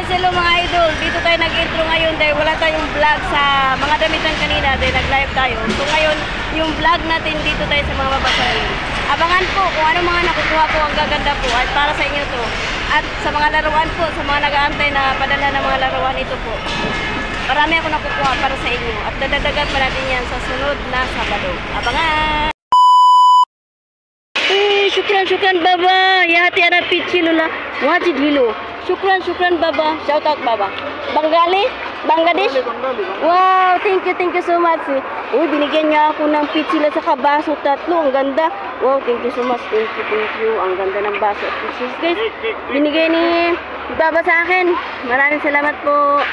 Hello mga idol, dito tayo nag-intro ngayon dahil wala tayong vlog sa mga damitan kanina dahil nag-live tayo. So ngayon, yung vlog natin dito tayo sa mga babasahin. Abangan po kung ano mga nakukuha po, ang gaganda po at para sa inyo to. At sa mga laruan po, sa mga nag-aantay na padala ng mga laruan ito po. Marami ako nakukuha para sa inyo at dadadagan pa natin yan sa sunod na Sabado. Abangan! Shukran baba, yahati ana pichi lula, wajid hilo. Shukran baba, shout out baba. Bangladesh? Wow, thank you so much. Uy, binigyan niya ako ng pitsila sa baso, 3, ang ganda. Wow, thank you so much, thank you. Ang ganda ng baso at pitsis, guys. Binigay ni baba sa akin. Maraming salamat po.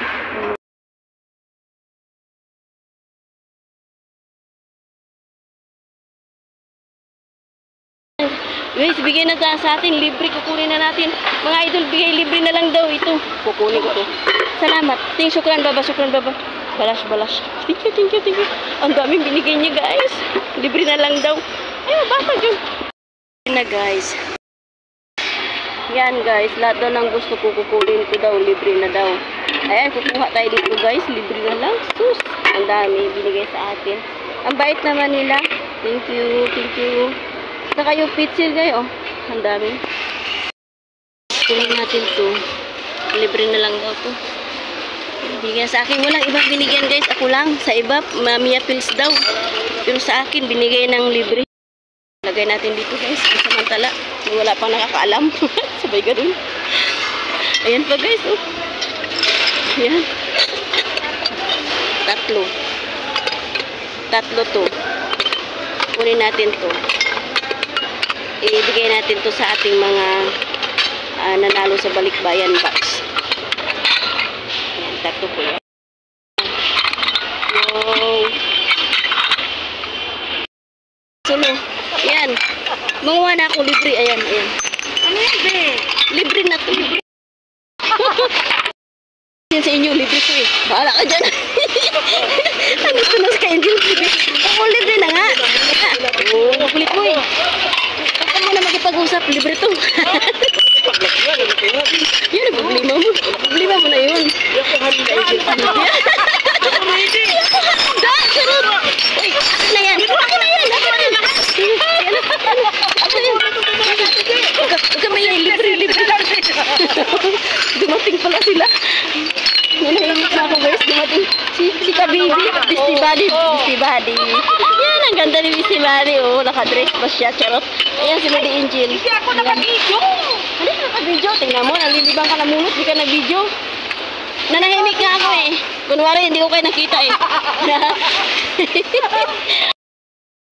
Guys, bigyan na sa atin, libre, kukunin na natin. Mga idol, bigay libre na lang daw ito. Kukunin ko to. Salamat. Shukran baba. Balas. Thank you. Ang daming binigay niya, guys. Libre na lang daw. Ay, mabasag yun. Na guys. Yan guys, lahat daw ng gusto ko kukunin ko daw, libre na daw. Ayan, kukuha tayo dito guys, libre na lang. Sus, ang dami binigay sa atin. Ang bait naman nila. Thank you. Saka yung pitsil guys, oh. Ang dami. Kunin natin to. Libre na lang daw to. Bigyan sa akin. Walang ibang binigyan guys. Ako lang. Sa iba, Mia Pills daw. Pero sa akin, binigay ng libre. Lagay natin dito guys. Samantala. Wala pang nakakaalam. Sabay ganun. Ayan pa guys, oh. Ayan. 3 to. Kunin natin to. Ibigay natin to sa ating mga nanalo sa balikbayan box. Ayan, 3 po yan. Wow. Solo. Ayan. Manguha na ako libre. Ayan. Ano yan, be? Libre na to. Yan sa inyo, libre ko eh. Bahala ka dyan. Ano ito na sa inyo? Ako libre na nga. Oo, kulit mo eh. Ako na magipag-usap, libre to. Yan ang problema mo. Problema mo na yun. Ako sarap. Uy, ako na yan. Huwag ka may libre. Dumating pala sila. Nanahimik na ako guys. Dumating si Kabibi. Beastie Buddy. Yan, ang ganda ni Beastie Buddy. Oh, nakadress pa siya. Charot. Ayan, sila di Angel. Hindi ako naka-video. Hindi ka naka-video. Tingnan mo, nalilibang ka na mulot. Hindi ka na-video. Nanahimik nga ako eh. Kunwari, hindi ko kayo nakita eh.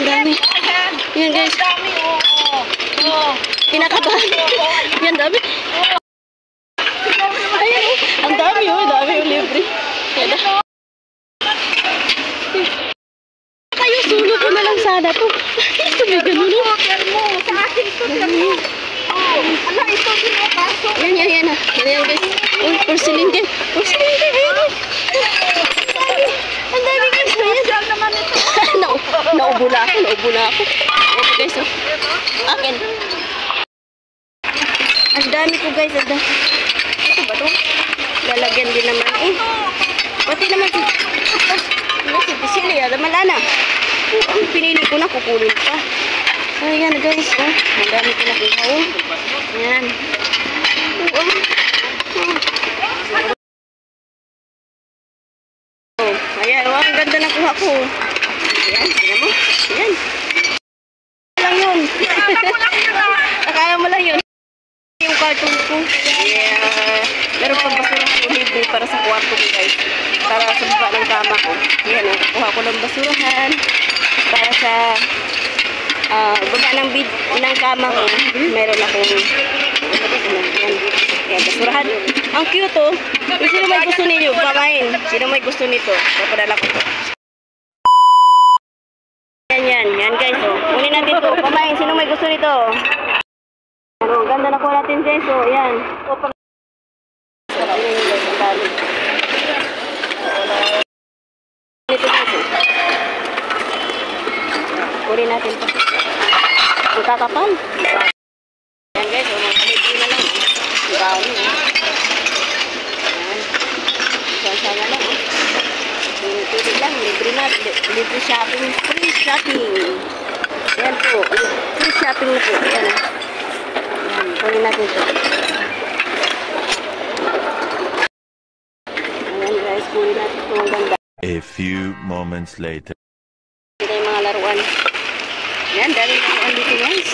Ang dami. Yan guys. Kinakabahan. Yan, dami. Ayan, ang dami oh. Dami yung libre. Yan. Kayo, sulo ko na lang sana to. Sabi ganun no. Sa akin ito. Ala, ito din o kaso. Yan. Yan guys. Uy, porcelain guys. Ayan. Ang dami guys. Ayan naman ito. Naubo na ako. Ayan guys oh. Akin. Ang dami ko guys. Ito ba to? Lalagyan din naman eh. Pati naman si Pisili. Malana. Ang pinili ko na, kukunin pa. Ayan guys, oh. Ang dami ko nakuha, oh. Ayan. Ayan, oh. Ang ganda nakuha ko. Ayan, tingnan mo. Ayan. Lang yun. Akala mo lang yun. Yung cartoon ko. Yeah. Meron pang basura ko libre para sa kwarto ko guys. Para sa baba ng kama ko. Ayan, oh. Kuha ko ng basurahan. Para sa baba ng kama ko, meron akong yan, basurahan. Ang cute oh. Sino may gusto ninyo? Pamain. Sino may gusto nito? Papadala ko to. Yan guys oh. Kunin natin to. Pamain. Sino may gusto nito? Ano, ganda na ko natin guys oh. Yan. Kunin natin to. Magkakapal. Yan guys, libre na lang. Dami. Sana lang. Pili lang. Libre na. Libre shopping. Free shopping. Yan po. Free shopping na po. Yan. Yan. Kunin natin ito. Ayan guys. Kunin natin ito. Ang ganda. A few moments later. Ito yung mga laruan. Yan. Dami laruan dito guys.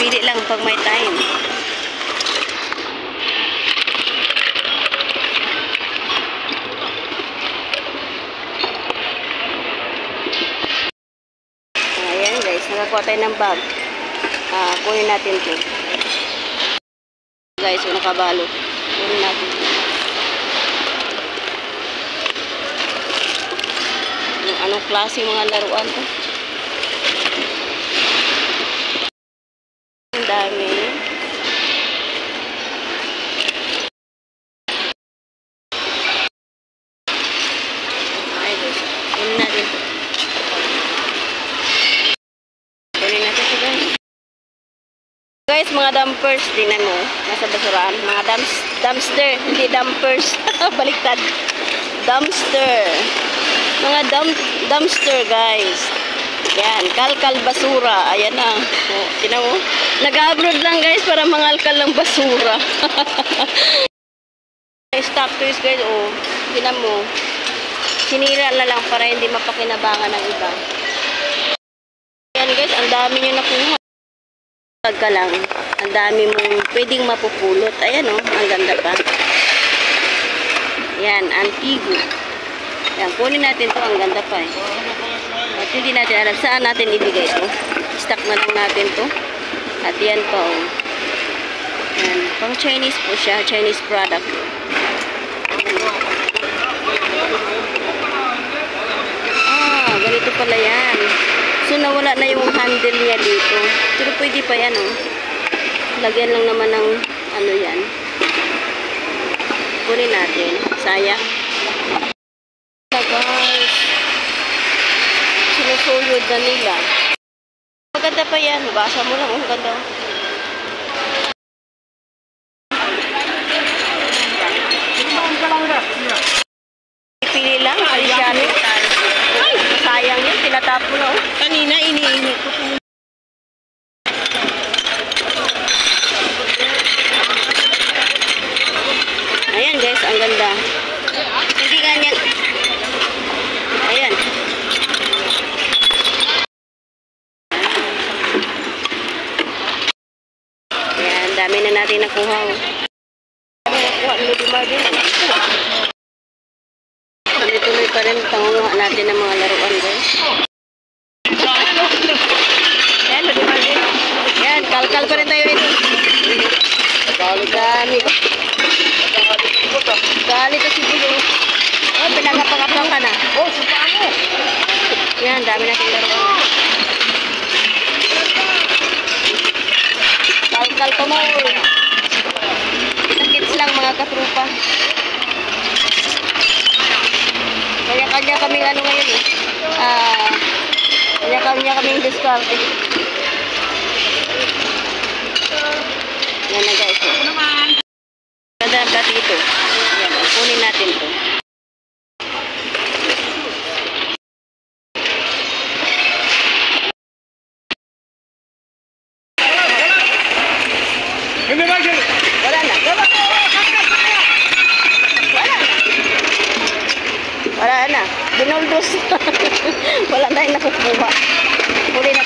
Pili lang pag may time. Ayan guys, nakakuha tayo ng bag. Kunin natin ito. Guys, nakabalo. Kunin natin ito. Anong klase mga laruan to? Ang dami. Ay, guys. Kunin natin ito. Kunin natin ito, guys. Guys, mga dumpers. Tingnan mo. Nasa basurahan. Mga dumpster. Hindi dumpers. Baliktad. Dumpster. Mga dumpster, guys. Yan, kalkal basura. Ayan na. Oh, tingnan mo. Nag-abroad lang guys para mangalkal ng basura. Stock toys guys. Oh, tingnan mo. Sinira na lang para hindi mapakinabangan ng iba. Yan guys, ang dami nyo nakuha. Pag ka lang, ang dami mong pwedeng mapupulot. Ayan oh, ang ganda pa. Yan, antigo. Yan, kunin natin to. Ang ganda pa eh. At hindi natin alam saan natin ibigay ito. Stock na lang natin to. At yan pa oh. Yan. Pang Chinese po siya. Chinese product. Ganito pala yan. So nawala na yung handle niya dito. Pero pwede pa yan oh. Lagyan lang naman ng ano yan. Kunin natin. Sayang. Guys. Sinusuyod na nila. Maganda pa yan. Basa mo lang. Ang ganda. Pili lang. Alisyano. Ay! Sayang yun. Tinatap mo na. Kanina iniinit ko. Ayan guys. Ang ganda. Hindi nga niya. Ayan. Ayan, dami na natin nakuha. Nakuha, lumar din. Tuloy-tuloy pa rin pangunguha natin ng mga laruan, guys. Ayan, lumar din. Ayan, kalkal pa rin tayo ito. Dami. Gali to si Bulo. Oh, pinagapang-apang ka na. Oh, supa mo. Yan, dami natin laruan. Kalkal pa mo. Kids lang mga katrupa. Kanya-kanya kaming ano ngayon eh. Kanya-kanya kaming discarte. Yan na guys. Ganda ng plato ito. Yan, kunin natin ito. Wala na. Wala na. Binuldos. Wala na yung nakukuha. Huli na